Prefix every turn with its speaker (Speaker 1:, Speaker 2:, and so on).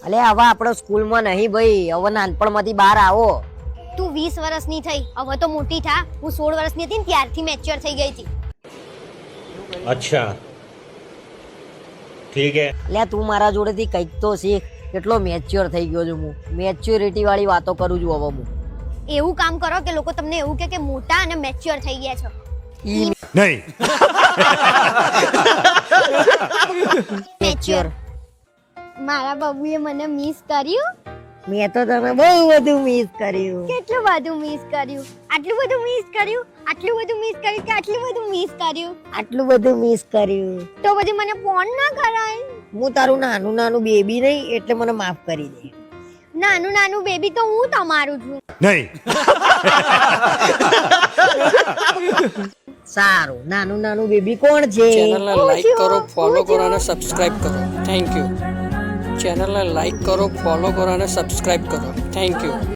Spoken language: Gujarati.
Speaker 1: અલે હવે આપણે સ્કૂલમાં નહીં ભાઈ, હવે નાનપણમાંથી બહાર આવો.
Speaker 2: તું 20 વર્ષની થઈ, હવે તો મોટી થા. હું 16 વર્ષની હતી ને ત્યારથી મેચ્યોર થઈ ગઈ હતી.
Speaker 3: अच्छा ठीक है.
Speaker 1: લે તું મારા જોડેથી કંઈક તો શીખ. કેટલો મેચ્યોર થઈ ગયો છું હું. મેચ્યોરિટી વાળી વાતો કરું છું હવે હું.
Speaker 2: એવું કામ કરો કે લોકો તમને એવું કહે કે મોટા અને મેચ્યોર થઈ ગયા છો.
Speaker 3: नहीं
Speaker 1: મેચ્યોર.
Speaker 2: મારા બબુએ મને મિસ કર્યું.
Speaker 1: મેં તો તને બહુ બધું મિસ કર્યું.
Speaker 2: કેટલું બધું મિસ કર્યું. આટલું બધું મિસ કર્યું. આટલું બધું મિસ કર્યું કે આટલું બધું મિસ કર્યું.
Speaker 1: આટલું બધું મિસ કર્યું.
Speaker 2: તો પછી મને ફોન ના કરાય.
Speaker 1: હું તારું નાનું નાનું બેબી નહીં એટલે મને માફ કરી દે.
Speaker 2: નાનું નાનું બેબી તો હું તમારું છું.
Speaker 3: नहीं
Speaker 1: સારું, નાનું નાનું બેબી કોણ છે?
Speaker 4: ચેનલને લાઈક કરો, ફોલો કરો અને સબસ્ક્રાઇબ કરો. Thank you. ચેનલને લાઈક કરો, ફોલો કરો અને સબસ્ક્રાઇબ કરો. Thank you.